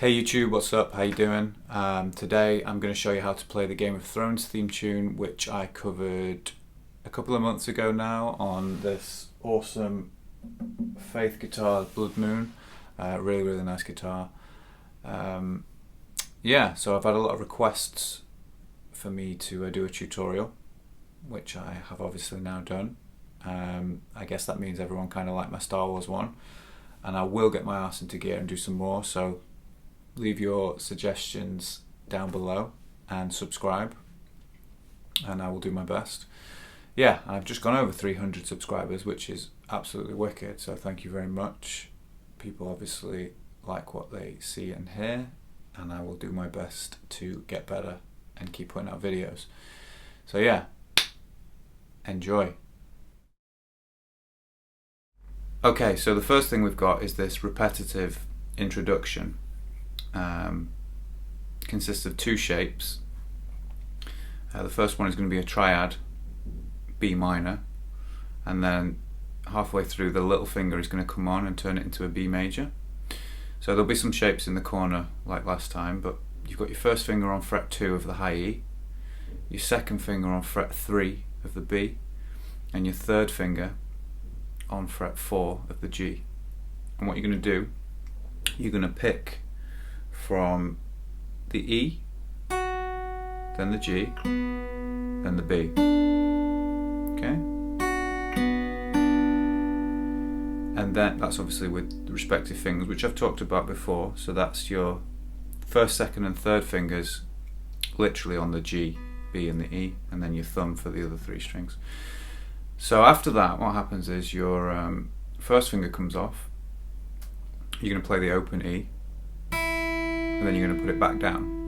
Hey YouTube, what's up? How you doing? Today I'm going to show you how to play the Game of Thrones theme tune, which I covered a couple of months ago now on this awesome Faith guitar, Blood Moon. Really nice guitar. Yeah, so I've had a lot of requests for me to do a tutorial, which I have obviously now done. I guess that means everyone kind of liked my Star Wars one, and I will get my ass into gear and do some more, so leave your suggestions down below and subscribe, and I will do my best. Yeah, I've just gone over 300 subscribers, which is absolutely wicked, so thank you very much. People obviously like what they see and hear, and I will do my best to get better and keep putting out videos. So yeah, enjoy. Okay, so the first thing we've got is this repetitive introduction. Consists of two shapes. The first one is going to be a triad, B minor, and then halfway through the little finger is going to come on and turn it into a B major. So there'll be some shapes in the corner like last time, but you've got your first finger on fret 2 of the high E, your second finger on fret 3 of the B, and your third finger on fret 4 of the G. And what you're going to do, you're going to pick from the E, then the G, then the B. Okay? And then that's obviously with the respective fingers, which I've talked about before. So that's your first, second and third fingers literally on the G, B and the E, and then your thumb for the other three strings. So after that, what happens is your first finger comes off, you're going to play the open E, and then you're going to put it back down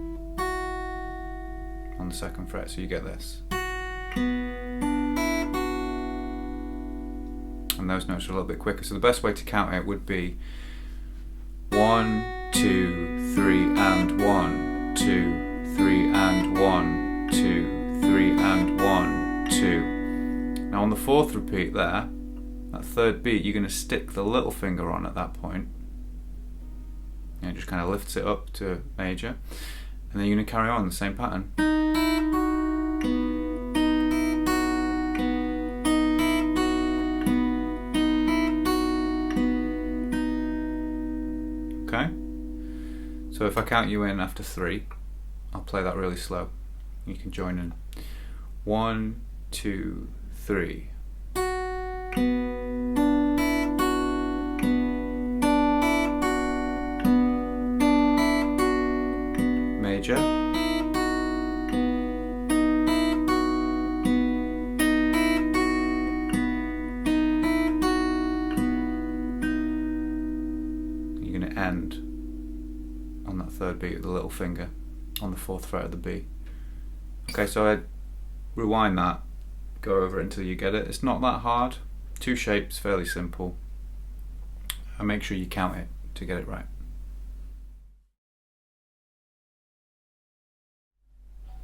on the second fret, so you get this. And those notes are a little bit quicker, so the best way to count it would be 1, 2, 3 and 1, 2, 3 and 1, 2, 3 and 1, 2. Now on the fourth repeat there, that third beat, you're going to stick the little finger on at that point. And it just kind of lifts it up to major, and then you're going to carry on the same pattern. Okay? So if I count you in after 3, I'll play that really slow. You can join in. 1, 2, 3. Major, you're going to end on that third beat with the little finger on the fourth fret of the B. Okay, so I rewind that, go over it until you get it. It's not that hard, two shapes, fairly simple, and make sure you count it to get it right.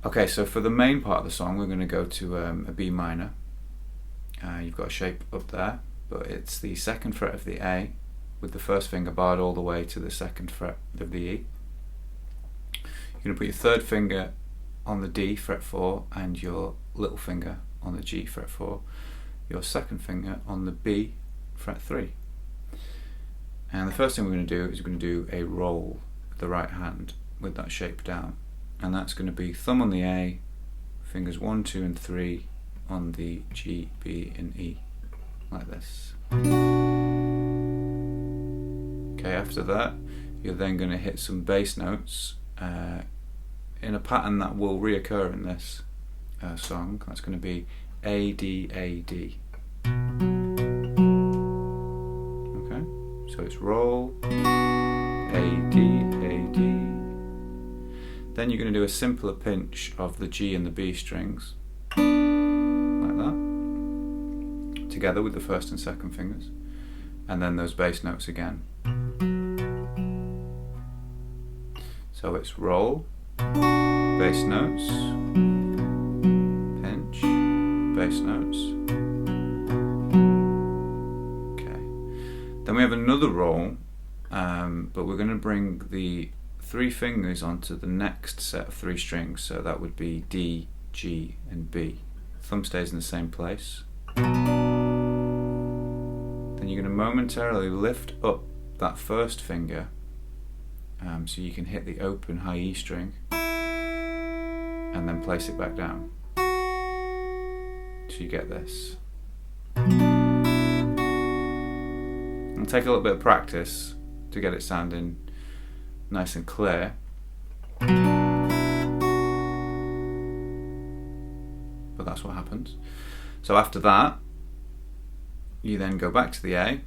Okay, so for the main part of the song, we're going to go to a B minor. You've got a shape up there, but it's the second fret of the A with the first finger barred all the way to the second fret of the E. You're going to put your third finger on the D, fret 4, and your little finger on the G, fret 4, your second finger on the B, fret 3. And the first thing we're going to do is we're going to do a roll with the right hand with that shape down. And that's going to be thumb on the A, fingers 1, 2 and 3 on the G, B and E, like this. Okay, after that you're then going to hit some bass notes in a pattern that will reoccur in this song. That's going to be A, D, A, D. Okay, so it's roll, A, D, A, D. Then you're going to do a simpler pinch of the G and the B strings, like that, together with the first and second fingers, and then those bass notes again. So it's roll, bass notes, pinch, bass notes. Okay. Then we have another roll, but we're going to bring the 3 fingers onto the next set of 3 strings, so that would be D, G and B. Thumb stays in the same place. Then you're going to momentarily lift up that first finger so you can hit the open high E string, and then place it back down. So you get this. It'll take a little bit of practice to get it sounding nice and clear. But that's what happens. So after that, you then go back to the A,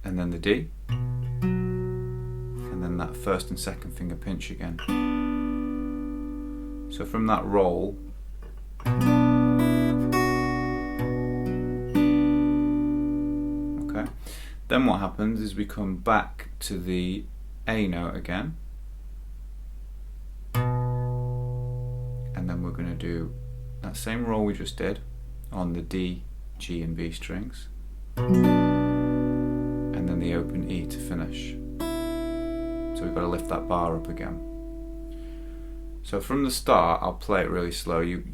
and then the D, and then that first and second finger pinch again. So from that roll, okay, then what happens is we come back to the A note again, and then we're going to do that same roll we just did on the D, G and B strings, and then the open E to finish. So we've got to lift that bar up again. So from the start, I'll play it really slow. You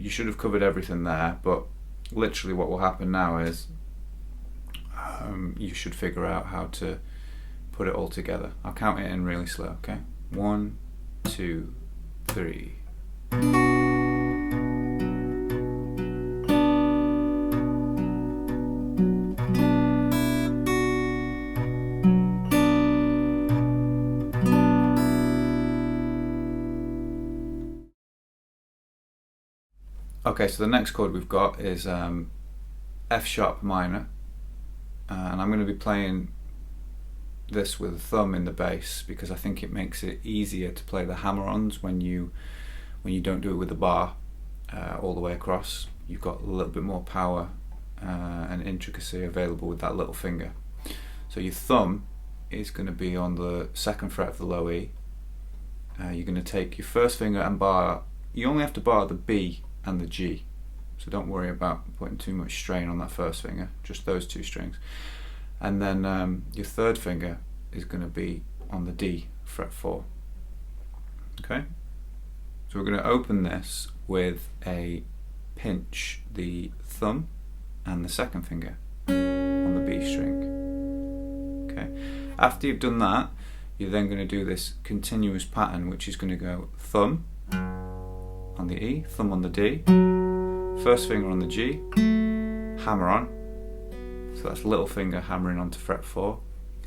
should have covered everything there, but literally what will happen now is you should figure out how to put it all together. I'll count it in really slow, okay? 1, 2, 3. Okay, so the next chord we've got is F sharp minor, and I'm going to be playing this with a thumb in the bass because I think it makes it easier to play the hammer-ons when you don't do it with the bar all the way across. You've got a little bit more power and intricacy available with that little finger. So your thumb is going to be on the 2nd fret of the low E. You're going to take your first finger and bar. You only have to bar the B and the G, so don't worry about putting too much strain on that first finger, just those 2 strings. And then your 3rd finger is going to be on the D, fret 4. Okay, so we're going to open this with a pinch the thumb and the 2nd finger on the B string. Okay, after you've done that, you're then going to do this continuous pattern, which is going to go thumb on the E, thumb on the D, first finger on the G, hammer on, so that's little finger hammering onto fret 4,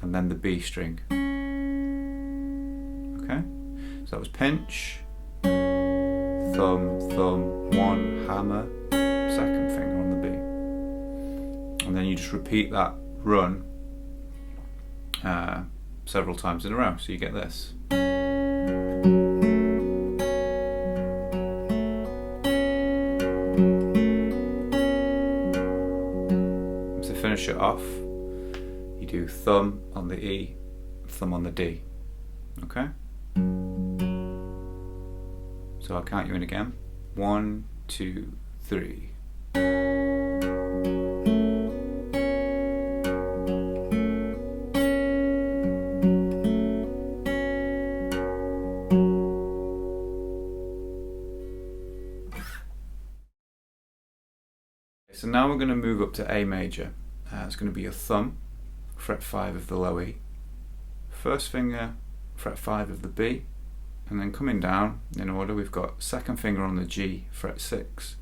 and then the B string. Okay, so that was pinch, thumb, thumb, 1, hammer, 2nd finger on the B. And then you just repeat that run several times in a row, so you get this. Finish it off, you do thumb on the E, thumb on the D. Okay? So I'll count you in again. 1, 2, 3. So now we're going to move up to A major. It's going to be your thumb, fret 5 of the low E, first finger, fret 5 of the B, and then coming down in order we've got 2nd finger on the G, fret 6,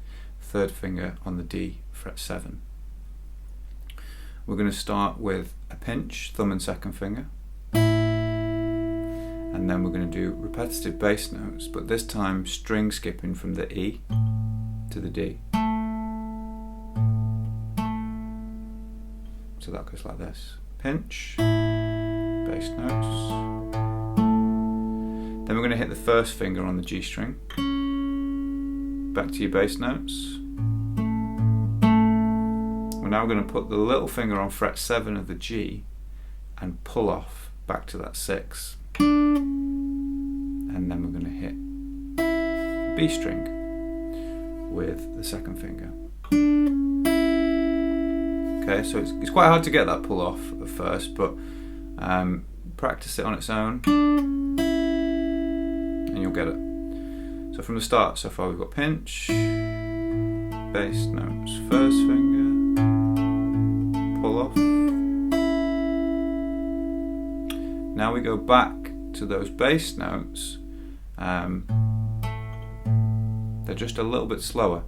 3rd finger on the D, fret 7. We're going to start with a pinch, thumb and 2nd finger, and then we're going to do repetitive bass notes, but this time string skipping from the E to the D. So that goes like this: pinch, bass notes. Then we're going to hit the first finger on the G string, back to your bass notes. We're now going to put the little finger on fret 7 of the G and pull off back to that 6. And then we're going to hit the B string with the 2nd finger. Okay, so it's quite hard to get that pull off at first, but practice it on its own. and you'll get it. So from the start, so far we've got pinch, bass notes, first finger, pull off. Now we go back to those bass notes. They're just a little bit slower,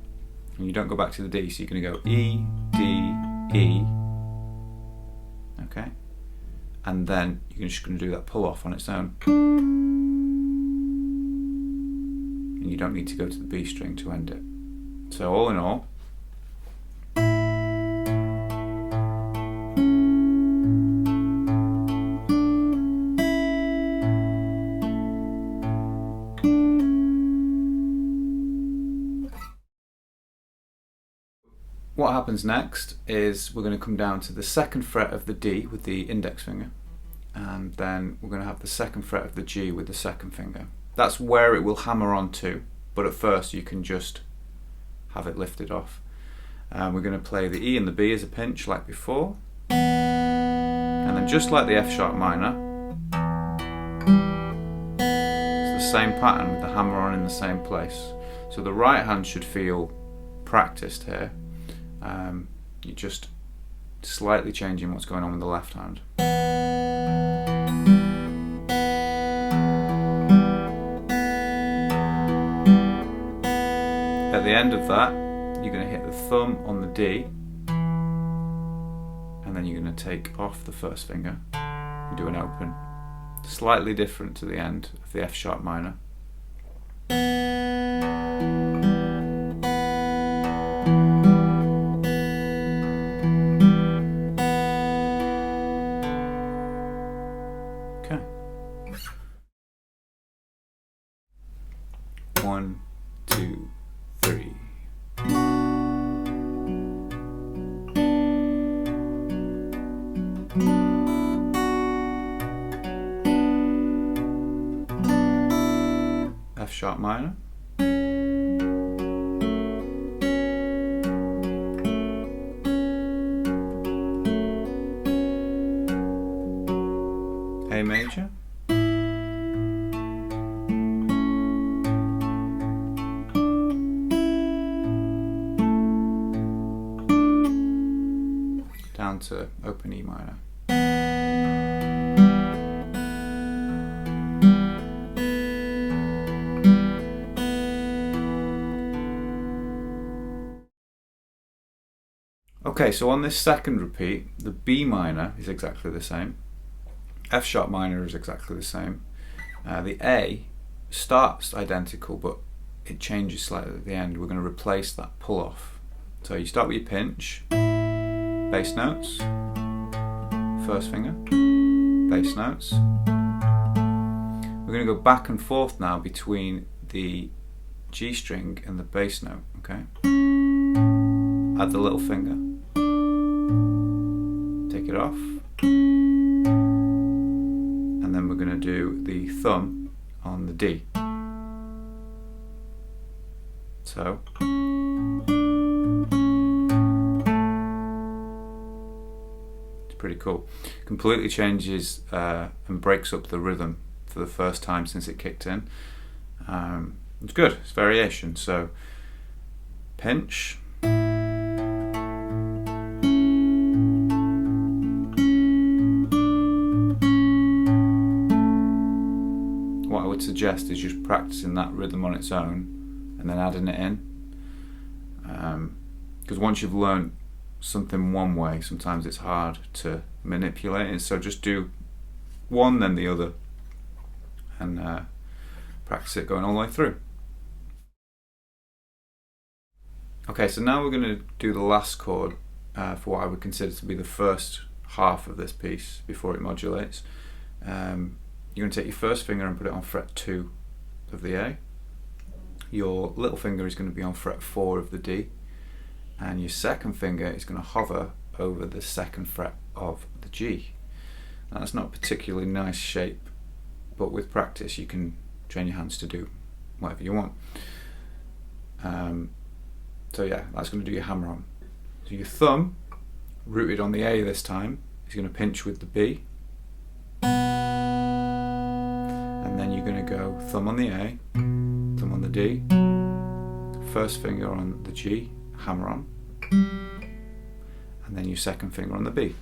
and you don't go back to the D, so you're going to go E, D, E, okay, and then you're just going to do that pull off on its own, and you don't need to go to the B string to end it. So all in all, what happens next is we're going to come down to the 2nd fret of the D with the index finger, and then we're going to have the 2nd fret of the G with the 2nd finger. That's where it will hammer on to, but at first you can just have it lifted off. We're going to play the E and the B as a pinch like before, and then just like the F sharp minor, it's the same pattern with the hammer on in the same place. So the right hand should feel practiced here. You're just slightly changing what's going on with the left hand. At the end of that, you're going to hit the thumb on the D, and then you're going to take off the first finger and do an open. Slightly different to the end of the F sharp minor. Okay. 1, 2, 3. F sharp minor. A major. Down to open E minor. Okay, so on this second repeat, the B minor is exactly the same. F sharp minor is exactly the same. The A starts identical, but it changes slightly at the end. We're going to replace that pull off. So you start with your pinch, bass notes, first finger, bass notes. We're going to go back and forth now between the G string and the bass note, okay? Add the little finger, take it off, and then we're going to do the thumb on the D. So it's pretty cool. Completely changes and breaks up the rhythm for the first time since it kicked in. It's good, it's variation. So pinch, what I would suggest is just practicing that rhythm on its own and then adding it in, because once you've learned something one way, sometimes it's hard to manipulate it. So just do one then the other, and practice it going all the way through. Okay, so now we're going to do the last chord for what I would consider to be the first half of this piece before it modulates. You're going to take your first finger and put it on fret 2 of the A. Your little finger is going to be on fret 4 of the D, and your second finger is going to hover over the 2nd fret of the G. Now, that's not a particularly nice shape, but with practice you can train your hands to do whatever you want. So yeah, that's going to do your hammer on. So your thumb, rooted on the A this time, is going to pinch with the B, and then you're going to go thumb on the A, thumb on the D, first finger on the G, hammer on, and then your second finger on the B.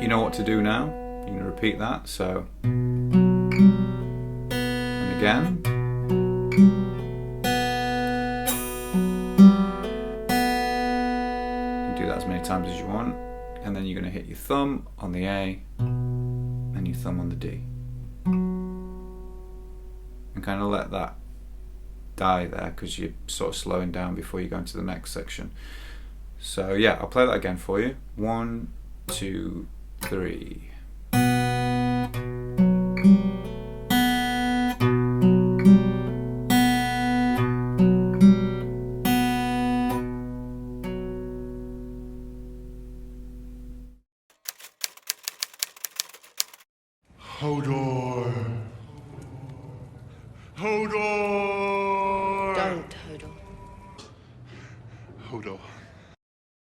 You know what to do now. You're going to repeat that. So, and again. You can do that as many times as you want. And then you're going to hit your thumb on the A and your thumb on the D. And kind of let that die there because you're sort of slowing down before you go into the next section. So yeah, I'll play that again for you. 1, 2, 3. Hold on. Hold on. Don't, Hodor. Hold on.